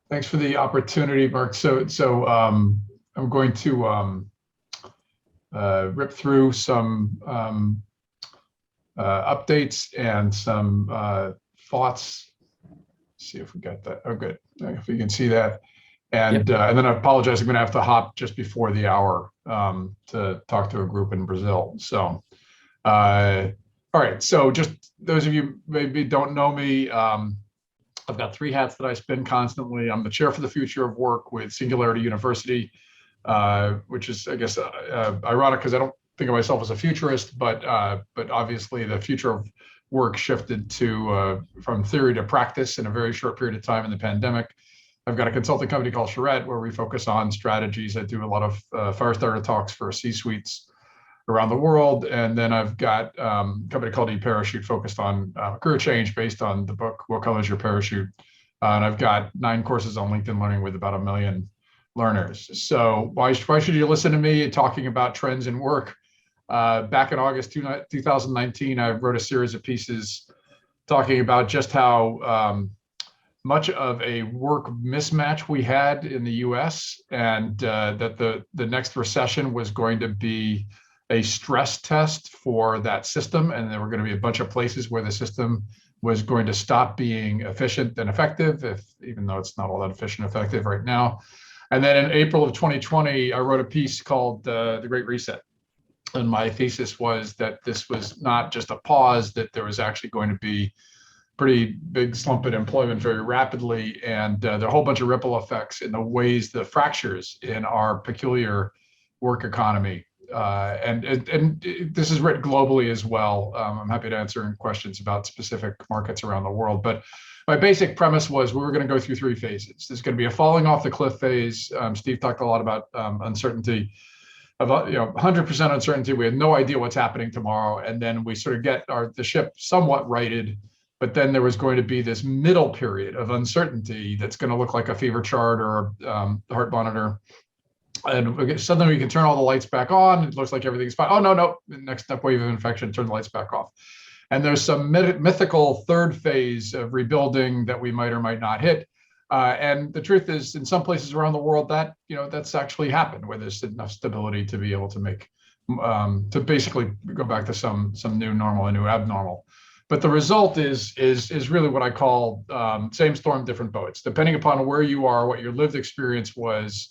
thanks for the opportunity, Mark. I'm going to rip through some updates and some thoughts. See if we got that. Oh, good. If you can see that. And then I apologize, I'm going to have to hop just before the hour to talk to a group in Brazil. So, all right. So just those of you maybe don't know me, I've got three hats that I spin constantly. I'm the chair for the future of work with Singularity University, which is, I guess, ironic because I don't think of myself as a futurist, but obviously the future of work shifted to from theory to practice in a very short period of time in the pandemic. I've got a consulting company called Charette where we focus on strategies. I do a lot of fire starter talks for C-suites around the world. And then I've got a company called eParachute focused on career change based on the book, What Color is Your Parachute? And I've got 9 courses on LinkedIn Learning with about 1 million learners. So why should you listen to me talking about trends in work? Back in August 2019, I wrote a series of pieces talking about just how much of a work mismatch we had in the US, and that the next recession was going to be a stress test for that system. And there were going to be a bunch of places where the system was going to stop being efficient and effective, even though it's not all that efficient and effective right now. And then in April of 2020, I wrote a piece called The Great Reset. And my thesis was that this was not just a pause, that there was actually going to be pretty big slump in employment very rapidly. And there are a whole bunch of ripple effects in the ways, the fractures in our peculiar work economy. And this is written globally as well. I'm happy to answer questions about specific markets around the world. But my basic premise was we were going to go through 3 phases. There's going to be a falling off the cliff phase. Steve talked a lot about uncertainty. Of 100% uncertainty. We had no idea what's happening tomorrow. And then we sort of get the ship somewhat righted. But then there was going to be this middle period of uncertainty that's going to look like a fever chart or a heart monitor. And suddenly we can turn all the lights back on. It looks like everything's fine. Oh, no. The next step wave of infection, turn the lights back off. And there's some mythical third phase of rebuilding that we might or might not hit. And the truth is, in some places around the world, that that's actually happened, where there's enough stability to be able to make to basically go back to some new normal, a new abnormal. But the result is really what I call same storm, different boats. Depending upon where you are, what your lived experience was,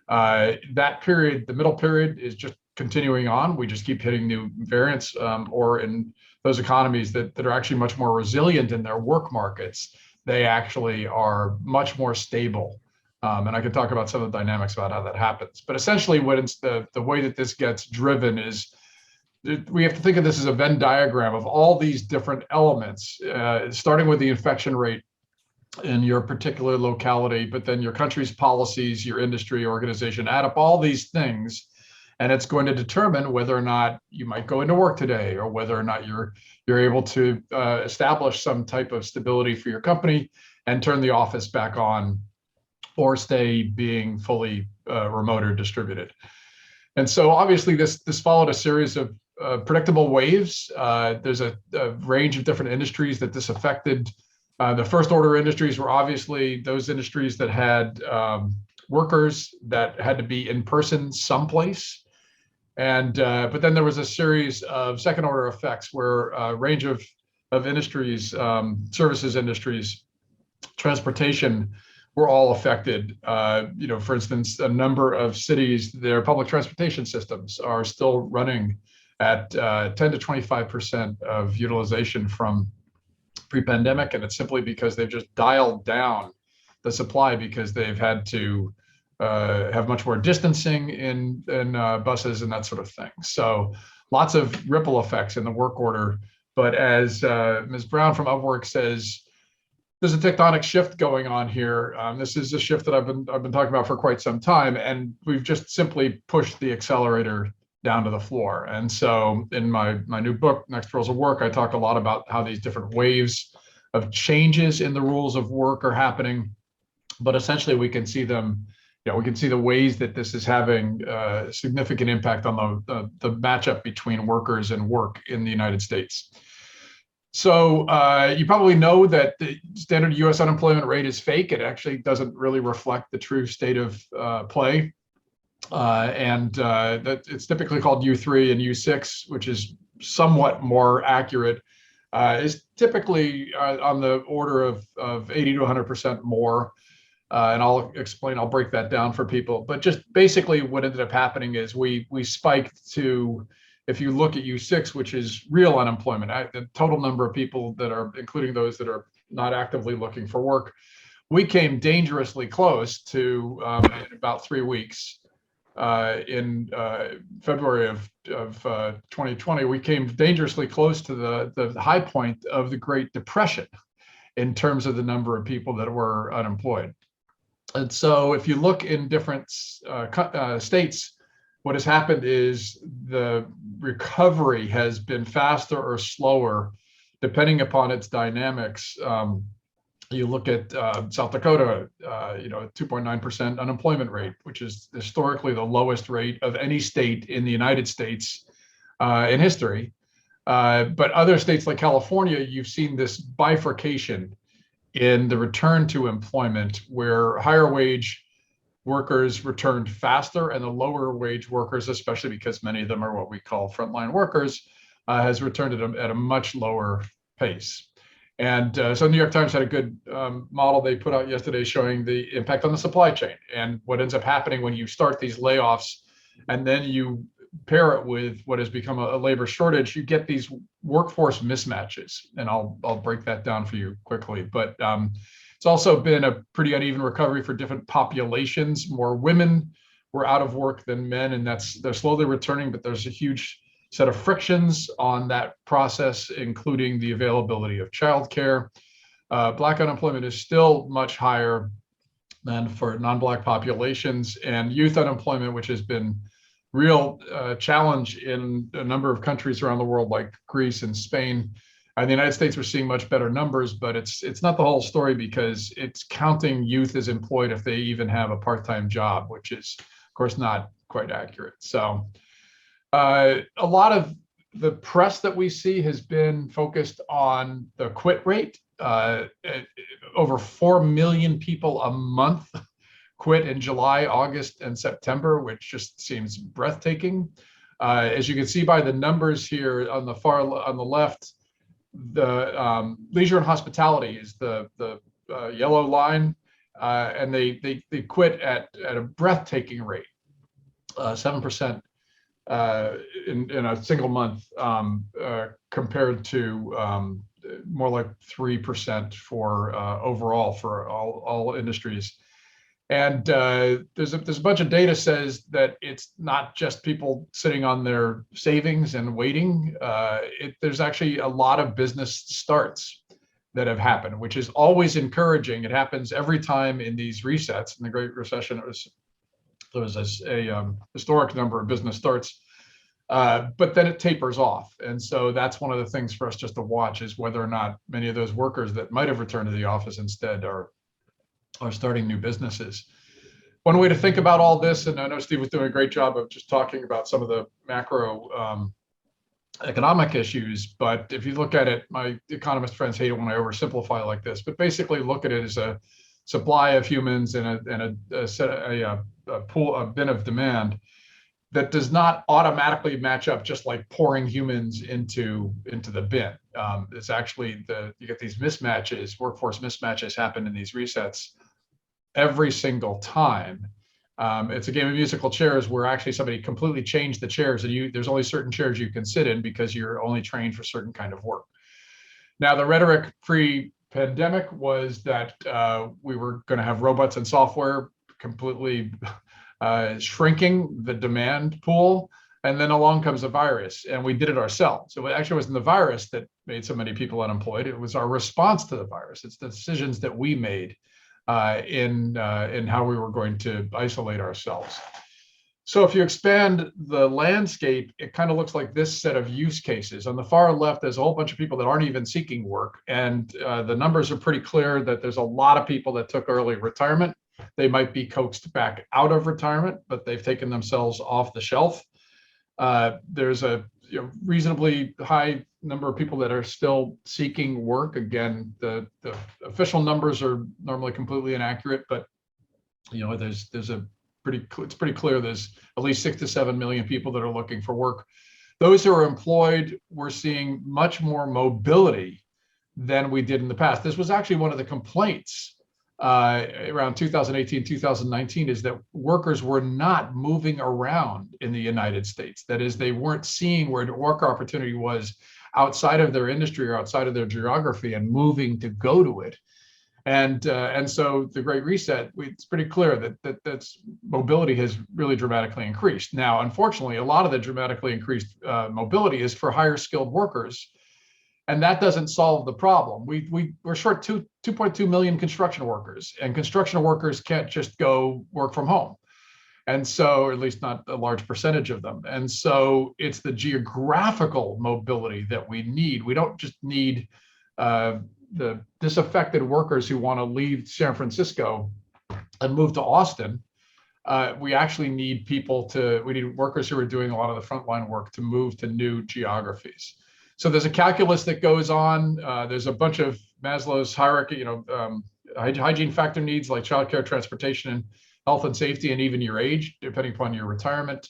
that period, the middle period, is just continuing on. We just keep hitting new variants, or in those economies that are actually much more resilient in their work markets, they actually are much more stable. And I can talk about some of the dynamics about how that happens. But essentially, what it's the way that this gets driven is we have to think of this as a Venn diagram of all these different elements, starting with the infection rate in your particular locality, but then your country's policies, your industry, organization, add up all these things. And it's going to determine whether or not you might go into work today, or whether or not you're able to establish some type of stability for your company and turn the office back on, or stay being fully remote or distributed. And so obviously this followed a series of predictable waves. There's a range of different industries that this affected. The first order industries were obviously those industries that had workers that had to be in person someplace. And but then there was a series of second order effects where a range of industries, services industries, transportation, were all affected. For instance, a number of cities, their public transportation systems are still running at 10 to 25% of utilization from pre-pandemic, and it's simply because they've just dialed down the supply because they've had to have much more distancing in buses and that sort of thing. So lots of ripple effects in the work order. But as Ms. Brown from Upwork says, there's a tectonic shift going on here. This is a shift that I've been talking about for quite some time, and we've just simply pushed the accelerator down to the floor. And so in my new book, Next Rules of Work, I talk a lot about how these different waves of changes in the rules of work are happening. But essentially we can see them, we can see the ways that this is having a significant impact on the matchup between workers and work in the United States. So you probably know that the standard U.S. unemployment rate is fake. It actually doesn't really reflect the true state of play. And that it's typically called U3, and U6, which is somewhat more accurate, is typically on the order of 80 to 100% more. And I'll break that down for people. But just basically what ended up happening is we spiked to, if you look at U6, which is real unemployment, the total number of people that are, including those that are not actively looking for work, we came dangerously close to in about 3 weeks. In February of 2020, we came dangerously close to the high point of the Great Depression in terms of the number of people that were unemployed. And so if you look in different states, what has happened is the recovery has been faster or slower, depending upon its dynamics. You look at South Dakota, 2.9% unemployment rate, which is historically the lowest rate of any state in the United States in history. But other states like California, you've seen this bifurcation in the return to employment, where higher wage workers returned faster, and the lower wage workers, especially because many of them are what we call frontline workers, has returned at a much lower pace. And so New York Times had a good model they put out yesterday showing the impact on the supply chain. And what ends up happening when you start these layoffs and then you pair it with what has become a labor shortage, you get these workforce mismatches. And I'll break that down for you quickly. But it's also been a pretty uneven recovery for different populations. More women were out of work than men, and they're slowly returning, but there's a huge set of frictions on that process, including the availability of childcare. Black unemployment is still much higher than for non-Black populations, and youth unemployment, which has been real challenge in a number of countries around the world, like Greece and Spain. In the United States, we're seeing much better numbers, but it's not the whole story, because it's counting youth as employed if they even have a part-time job, which is, of course, not quite accurate. So a lot of the press that we see has been focused on the quit rate. Over 4 million people a month quit in July, August, and September, which just seems breathtaking. As you can see by the numbers here on the left, the leisure and hospitality is the yellow line, and they quit at a breathtaking rate, 7% in a single month, compared to more like 3% for overall for all industries. And there's a bunch of data says that it's not just people sitting on their savings and waiting. There's actually a lot of business starts that have happened, which is always encouraging. It happens every time in these resets. In the Great Recession, there was a historic number of business starts, but then it tapers off. And so that's one of the things for us just to watch, is whether or not many of those workers that might have returned to the office instead are starting new businesses. One way to think about all this, and I know Steve was doing a great job of just talking about some of the macro economic issues, but if you look at it, my economist friends hate it when I oversimplify like this, but basically look at it as a supply of humans and a bin of demand that does not automatically match up just like pouring humans into the bin. It's actually you get these mismatches, workforce mismatches happen in these resets every single time. It's a game of musical chairs where actually somebody completely changed the chairs, and there's only certain chairs you can sit in because you're only trained for certain kind of work. Now, the rhetoric pre-pandemic was that we were going to have robots and software completely shrinking the demand pool, and then along comes a virus, and we did it ourselves. So it actually wasn't the virus that made so many people unemployed. It was our response to the virus. It's the decisions that we made in how we were going to isolate ourselves. So if you expand the landscape, it kind of looks like this set of use cases. On the far left, there's a whole bunch of people that aren't even seeking work. And the numbers are pretty clear that there's a lot of people that took early retirement. They might be coaxed back out of retirement, but they've taken themselves off the shelf. There's a reasonably high number of people that are still seeking work. Again, the official numbers are normally completely inaccurate, but there's a it's pretty clear there's at least 6 to 7 million people that are looking for work. Those who are employed, we're seeing much more mobility than we did in the past. This was actually one of the complaints around 2018, 2019, is that workers were not moving around in the United States. That is, they weren't seeing where the work opportunity was outside of their industry or outside of their geography and moving to go to it. And so the Great Reset, it's pretty clear that's mobility has really dramatically increased. Now, unfortunately, a lot of the dramatically increased mobility is for higher skilled workers, and that doesn't solve the problem. We're short 2.2 million construction workers, and construction workers can't just go work from home. And so, or at least not a large percentage of them. And so it's the geographical mobility that we need. We don't just need the disaffected workers who want to leave San Francisco and move to Austin. We actually need we need workers who are doing a lot of the frontline work to move to new geographies. So there's a calculus that goes on. There's a bunch of Maslow's hierarchy, hygiene factor needs like childcare, transportation, and health and safety, and even your age, depending upon your retirement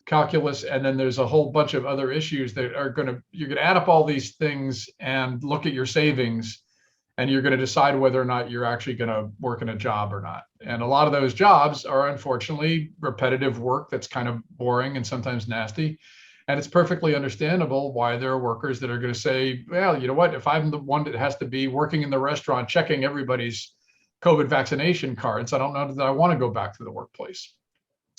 calculus. And then there's a whole bunch of other issues that you're going to add up all these things and look at your savings, and you're going to decide whether or not you're actually going to work in a job or not. And a lot of those jobs are unfortunately repetitive work that's kind of boring and sometimes nasty. And it's perfectly understandable why there are workers that are going to say, well, you know what, if I'm the one that has to be working in the restaurant, checking everybody's COVID vaccination cards, I don't know that I want to go back to the workplace.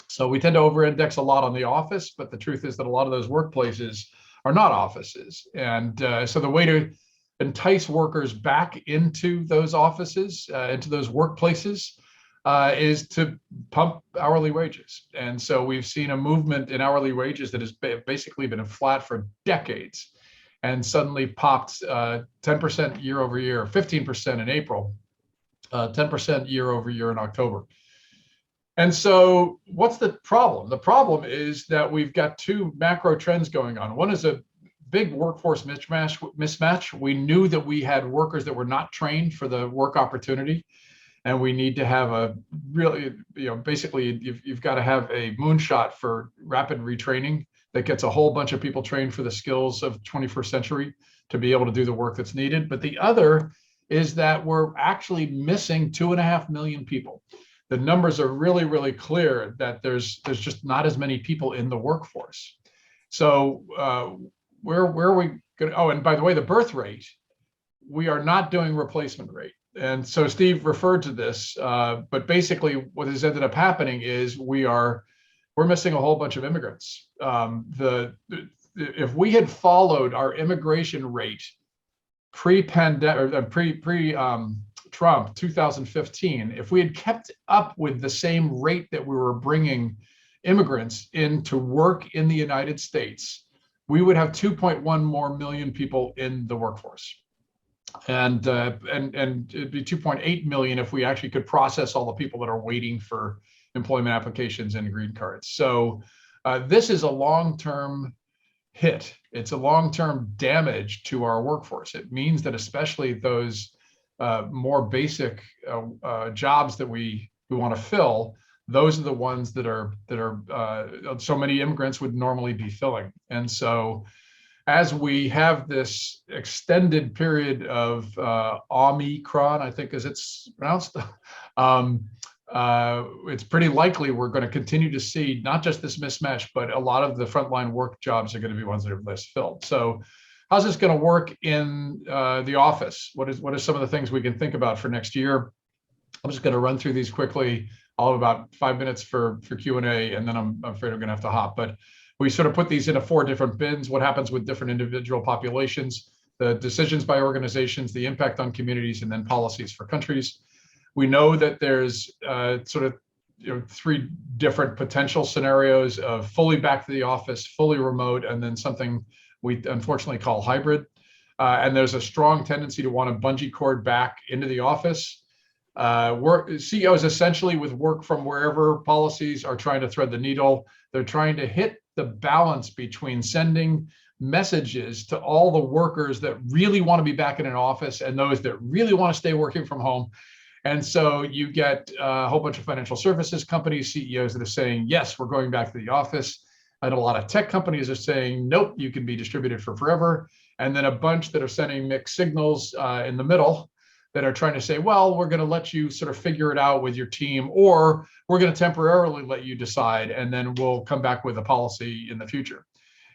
So we tend to over-index a lot on the office, but the truth is that a lot of those workplaces are not offices. And so the way to entice workers back into those offices, into those workplaces, is to pump hourly wages. And so we've seen a movement in hourly wages that has basically been flat for decades, and suddenly popped 10% year over year, 15% in April, 10% year over year in October. And so what's the problem? The problem is that we've got two macro trends going on. One is a big workforce mismatch. We knew that we had workers that were not trained for the work opportunity. And we need to have a really, basically you've got to have a moonshot for rapid retraining that gets a whole bunch of people trained for the skills of 21st century to be able to do the work that's needed. But the other is that we're actually missing 2.5 million people. The numbers are really, really clear that there's just not as many people in the workforce. So where are we going? Oh, and by the way, the birth rate, we are not doing replacement rate. And so Steve referred to this, but basically what has ended up happening is we're missing a whole bunch of immigrants. If we had followed our immigration rate pre-pandemic, Trump 2015, if we had kept up with the same rate that we were bringing immigrants in to work in the United States, we would have 2.1 more million people in the workforce. And it'd be 2.8 million if we actually could process all the people that are waiting for employment applications and green cards. So this is a long-term hit. It's a long-term damage to our workforce. It means that especially those more basic jobs that we want to fill, those are the ones that are so many immigrants would normally be filling. And so as we have this extended period of Omicron, I think as it's pronounced, it's pretty likely we're going to continue to see not just this mismatch, but a lot of the frontline work jobs are going to be ones that are less filled. So how's this going to work in the office? What are some of the things we can think about for next year? I'm just going to run through these quickly. I'll have about 5 minutes for Q&A, and then I'm afraid I'm going to have to hop. But we sort of put these into 4 different bins: what happens with different individual populations, the decisions by organizations, the impact on communities, and then policies for countries. We know that there's sort of 3 different potential scenarios of fully back to the office, fully remote, and then something we unfortunately call hybrid. And there's a strong tendency to want to bungee cord back into the office. CEOs essentially with work from wherever policies are trying to thread the needle. They're trying to hit the balance between sending messages to all the workers that really want to be back in an office and those that really want to stay working from home. And so you get a whole bunch of financial services companies, CEOs that are saying, yes, we're going back to the office. And a lot of tech companies are saying, nope, you can be distributed for forever. And then a bunch that are sending mixed signals in the middle that are trying to say, well, we're going to let you sort of figure it out with your team, or we're going to temporarily let you decide, and then we'll come back with a policy in the future.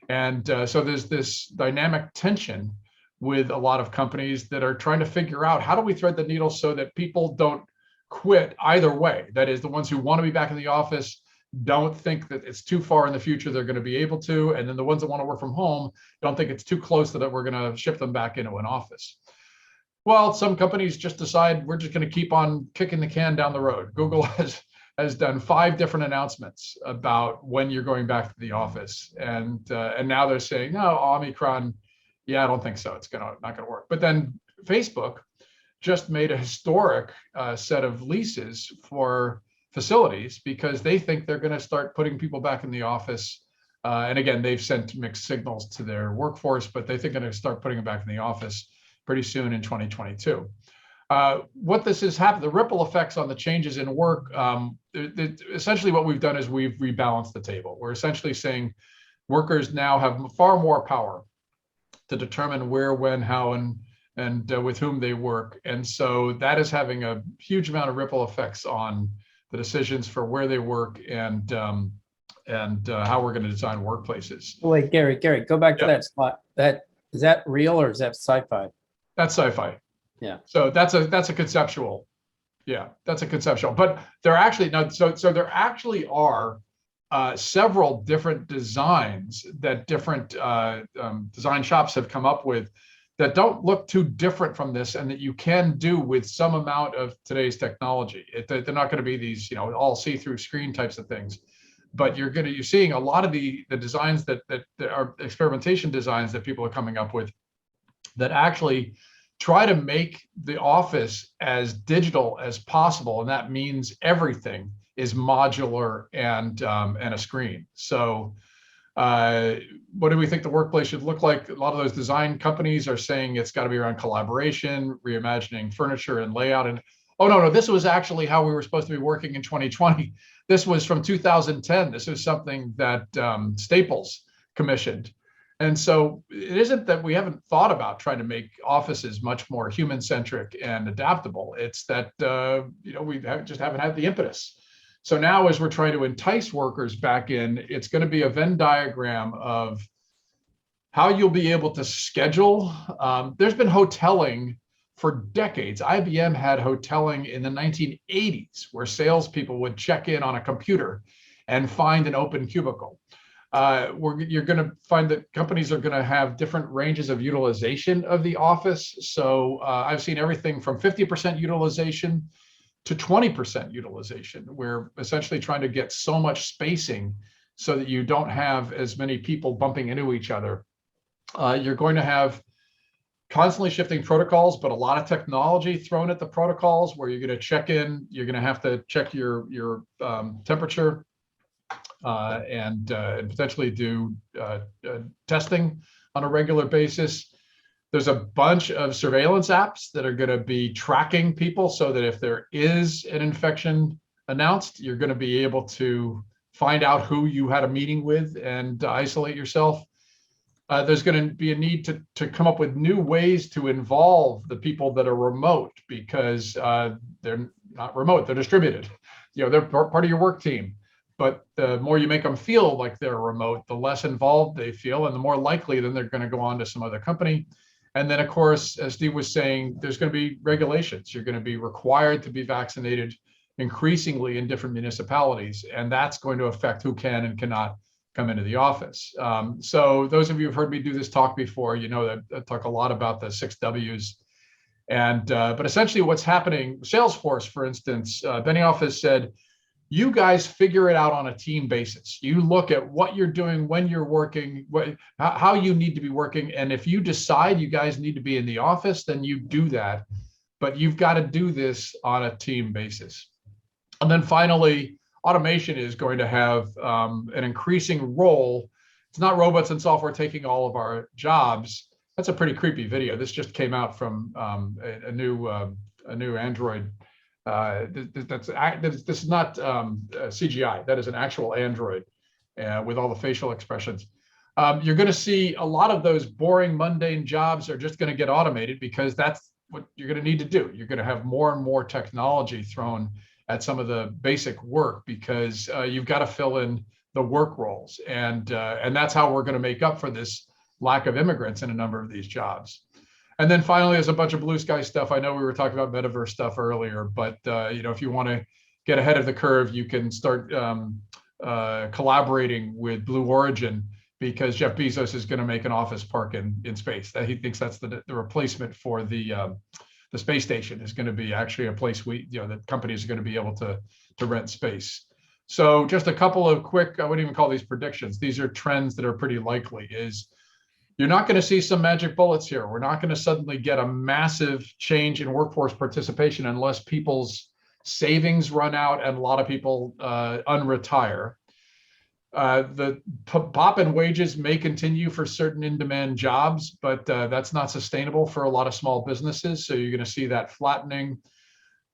And so there's this dynamic tension with a lot of companies that are trying to figure out, how do we thread the needle so that people don't quit either way? That is, the ones who want to be back in the office don't think that it's too far in the future they're going to be able to, and then the ones that want to work from home don't think it's too close that we're going to ship them back into an office. Well, some companies just decide we're just going to keep on kicking the can down the road. Google has done 5 different announcements about when you're going back to the office, and now they're saying, no, Omicron, yeah, I don't think so. It's not going to work. But then Facebook just made a historic set of leases for facilities because they think they're going to start putting people back in the office. And again, they've sent mixed signals to their workforce, but they think they're going to start putting them back in the office pretty soon in 2022. What this has happened, the ripple effects on the changes in work, essentially what we've done is we've rebalanced the table. We're essentially saying workers now have far more power to determine where, when, how, and with whom they work. And so that is having a huge amount of ripple effects on the decisions for where they work and how we're going to design workplaces. Wait, Gary, go back to that spot. Is that real or is that sci-fi? That's sci-fi. Yeah. So that's a conceptual. Yeah, that's a conceptual. But there actually there actually are several different designs that different design shops have come up with that don't look too different from this, and that you can do with some amount of today's technology. They're not going to be these, all see-through screen types of things, but you're seeing a lot of the designs that are experimentation designs that people are coming up with that actually try to make the office as digital as possible, and that means everything is modular and a screen. So what do we think the workplace should look like? A lot of those design companies are saying it's got to be around collaboration, reimagining furniture and layout. And oh no, this was actually how we were supposed to be working in 2020. This was from 2010. This is something that Staples commissioned. And so it isn't that we haven't thought about trying to make offices much more human-centric and adaptable. It's that we just haven't had the impetus. So now, as we're trying to entice workers back in, it's going to be a Venn diagram of how you'll be able to schedule. There's been hoteling for decades. IBM had hoteling in the 1980s, where salespeople would check in on a computer and find an open cubicle. You're going to find that companies are going to have different ranges of utilization of the office. So I've seen everything from 50% utilization to 20% utilization. We're essentially trying to get so much spacing so that you don't have as many people bumping into each other. You're going to have constantly shifting protocols, but a lot of technology thrown at the protocols, where you're going to check in, you're going to have to check your temperature and potentially do testing on a regular basis. There's a bunch of surveillance apps that are going to be tracking people so that if there is an infection announced, you're going to be able to find out who you had a meeting with and isolate yourself. There's going to be a need to come up with new ways to involve the people that are remote, because they're not remote, they're distributed. They're part of your work team. But the more you make them feel like they're remote, the less involved they feel, and the more likely then they're going to go on to some other company. And then, of course, as Steve was saying, there's going to be regulations. You're going to be required to be vaccinated increasingly in different municipalities, and that's going to affect who can and cannot come into the office. So those of you who've heard me do this talk before, you know that I talk a lot about the 6 W's. And but essentially what's happening, Salesforce, for instance, Benioff has said, you guys figure it out on a team basis. You look at what you're doing, when you're working, how you need to be working. And if you decide you guys need to be in the office, then you do that. But you've got to do this on a team basis. And then finally, automation is going to have an increasing role. It's not robots and software taking all of our jobs. That's a pretty creepy video. This just came out from a new Android. This is not CGI. That is an actual Android with all the facial expressions. You're going to see a lot of those boring, mundane jobs are just going to get automated because that's what you're going to need to do. You're going to have more and more technology thrown at some of the basic work because you've got to fill in the work roles, and that's how we're going to make up for this lack of immigrants in a number of these jobs. And then finally, there's a bunch of blue sky stuff. I know we were talking about metaverse stuff earlier, but if you want to get ahead of the curve, you can start collaborating with Blue Origin, because Jeff Bezos is going to make an office park in space. That he thinks that's the replacement for the space station is going to be actually a place that companies are going to be able to rent space. So just a couple of quick, I wouldn't even call these predictions. These are trends that are pretty likely. You're not going to see some magic bullets here. We're not going to suddenly get a massive change in workforce participation unless people's savings run out and a lot of people unretire. The pop in wages may continue for certain in-demand jobs, but that's not sustainable for a lot of small businesses. So you're going to see that flattening.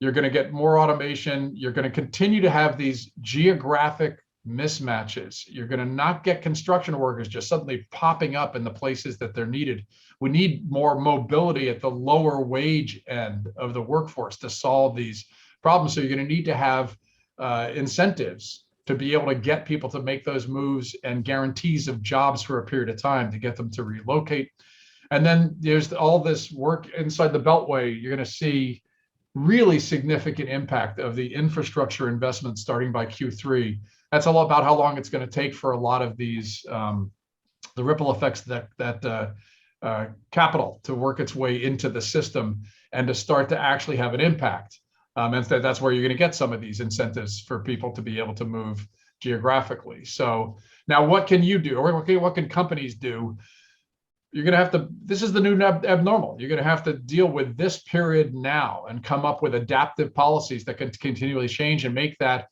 You're going to get more automation. You're going to continue to have these geographic mismatches. You're going to not get construction workers just suddenly popping up in the places that they're needed. We need more mobility at the lower wage end of the workforce to solve these problems. So you're going to need to have incentives to be able to get people to make those moves and guarantees of jobs for a period of time to get them to relocate. And then there's all this work inside the Beltway. You're going to see really significant impact of the infrastructure investment starting by Q3. That's all about how long it's going to take for a lot of these, the ripple effects that capital to work its way into the system and to start to actually have an impact. And that's where you're going to get some of these incentives for people to be able to move geographically. So now what can you do? Or what can companies do? You're going to have to, this is the new abnormal. You're going to have to deal with this period now and come up with adaptive policies that can continually change and make that.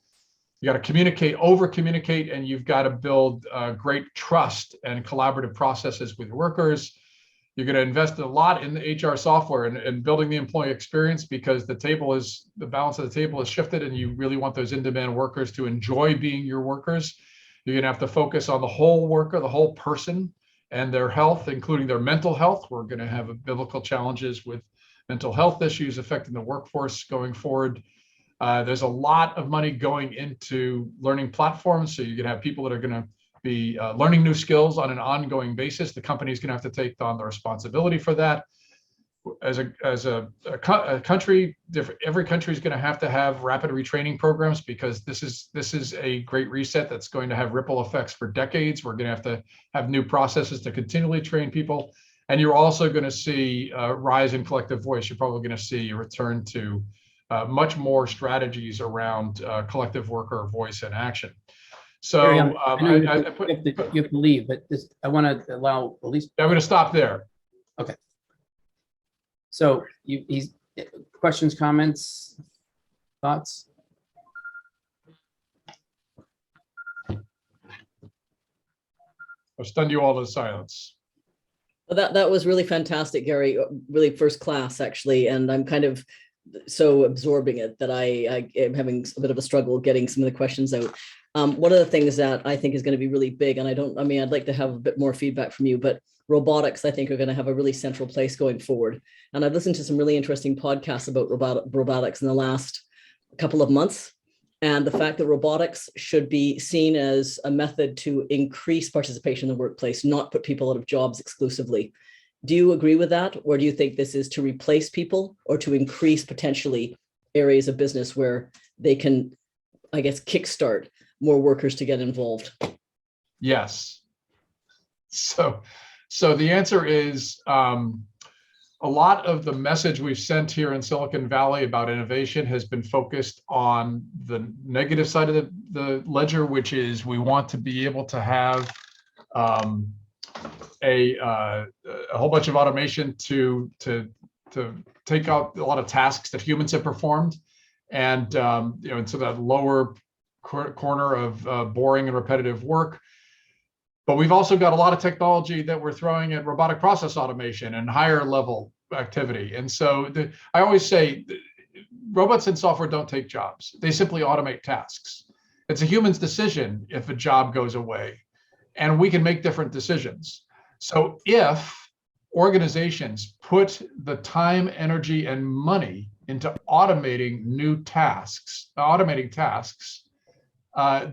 You got to communicate, over communicate, and you've got to build great trust and collaborative processes with workers. You're going to invest a lot in the HR software and building the employee experience, because the balance of the table is shifted, and you really want those in-demand workers to enjoy being your workers. You're going to have to focus on the whole worker, the whole person, and their health, including their mental health. We're going to have biblical challenges with mental health issues affecting the workforce going forward. There's a lot of money going into learning platforms. So you're going to have people that are going to be learning new skills on an ongoing basis. The company's going to have to take on the responsibility for that. As a country, every country is going to have rapid retraining programs, because this is a great reset that's going to have ripple effects for decades. We're going to have new processes to continually train people. And you're also going to see a rise in collective voice. You're probably going to see a return to much more strategies around collective worker voice and action. So Gary, you have to leave, but I want to allow at least. I'm going to stop there. Okay. So he's questions, comments, thoughts? I've stunned you all to silence. Well, that was really fantastic, Gary. Really first class, actually. And I'm kind of so absorbing it that I am having a bit of a struggle getting some of the questions out. One of the things that I think is going to be really big, and I'd like to have a bit more feedback from you, but robotics, I think, are going to have a really central place going forward. And I've listened to some really interesting podcasts about robotics in the last couple of months. And the fact that robotics should be seen as a method to increase participation in the workplace, not put people out of jobs exclusively. Do you agree with that? Or do you think this is to replace people or to increase potentially areas of business where they can, I guess, kickstart more workers to get involved? Yes. So the answer is a lot of the message we've sent here in Silicon Valley about innovation has been focused on the negative side of the ledger, which is we want to be able to have a whole bunch of automation to take out a lot of tasks that humans have performed, and and so that lower corner of boring and repetitive work. But we've also got a lot of technology that we're throwing at robotic process automation and higher level activity. And so I always say robots and software don't take jobs. They simply automate tasks. It's a human's decision if a job goes away, and we can make different decisions. So if organizations put the time, energy, and money into automating tasks,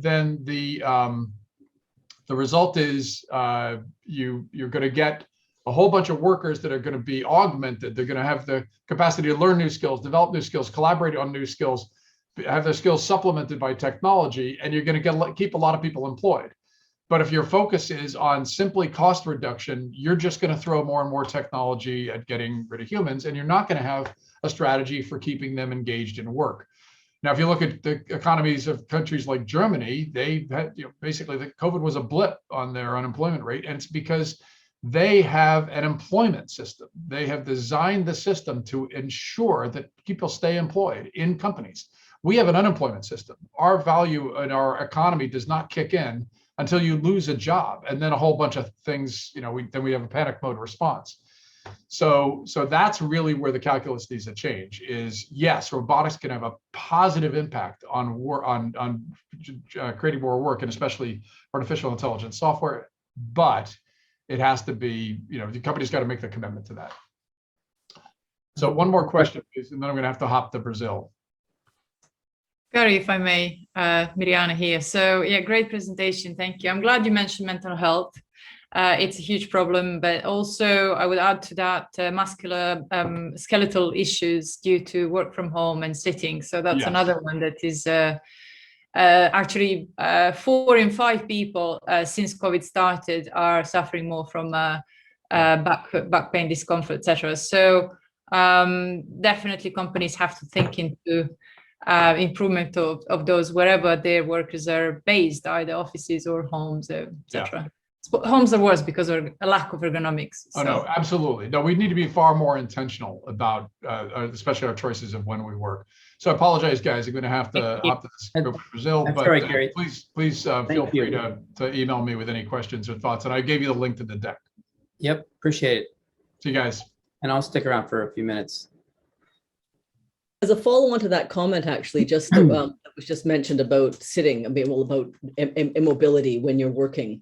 then the result is you're going to get a whole bunch of workers that are going to be augmented. They're going to have the capacity to learn new skills, develop new skills, collaborate on new skills, have their skills supplemented by technology, and you're going to keep a lot of people employed. But if your focus is on simply cost reduction, you're just going to throw more and more technology at getting rid of humans, and you're not going to have a strategy for keeping them engaged in work. Now, if you look at the economies of countries like Germany, they had, basically the COVID was a blip on their unemployment rate, and it's because they have an employment system. They have designed the system to ensure that people stay employed in companies. We have an unemployment system. Our value in our economy does not kick in until you lose a job, and then a whole bunch of things, then we have a panic mode response. So that's really where the calculus needs to change. Is yes, robotics can have a positive impact on creating more work, and especially artificial intelligence software, but it has to be, the company's got to make the commitment to that. So one more question, please, and then I'm going to have to hop to Brazil. Gary, if I may, Miriana here. So yeah, great presentation. Thank you. I'm glad you mentioned mental health. It's a huge problem, but also I would add to that muscular skeletal issues due to work from home and sitting. So that's another one that is actually 4 in 5 people since COVID started are suffering more from back pain, discomfort, etc. So definitely companies have to think into improvement of those wherever their workers are based, either offices or homes, etc. Homes are worse because of a lack of ergonomics. So. Oh no, absolutely. No, we need to be far more intentional about, especially our choices of when we work. So I apologize, guys. I'm going to have to hop to this group of Brazil, That's but right, Gary. please feel free to email me with any questions or thoughts. And I gave you the link to the deck. Yep, appreciate it. See you guys. And I'll stick around for a few minutes. As a follow-on to that comment, actually, just that was just mentioned about sitting, about immobility when you're working.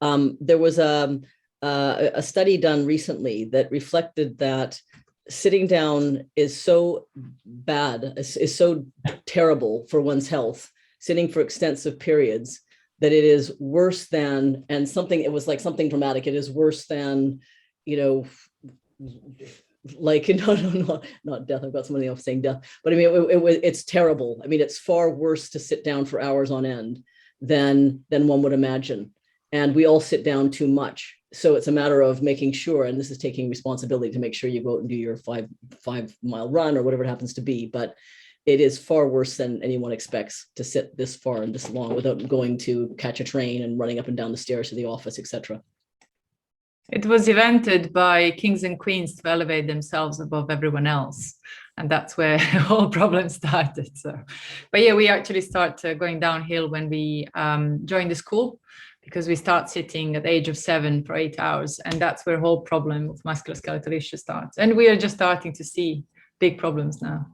There was a study done recently that reflected that sitting down is so bad, is so terrible for one's health, sitting for extensive periods, that it is worse than, and something, it was like something dramatic, it is worse than, like not death. I've got somebody else saying death, but I mean it's terrible. I mean, it's far worse to sit down for hours on end than one would imagine. And we all sit down too much. So it's a matter of making sure, and this is taking responsibility to make sure you go out and do your five-mile run or whatever it happens to be. But it is far worse than anyone expects to sit this far and this long without going to catch a train and running up and down the stairs to the office, etc. It was invented by kings and queens to elevate themselves above everyone else. And that's where the whole problem started. So, but yeah, we actually start going downhill when we join the school, because we start sitting at the age of 7 for 8 hours. And that's where the whole problem with musculoskeletal issues starts. And we are just starting to see big problems now.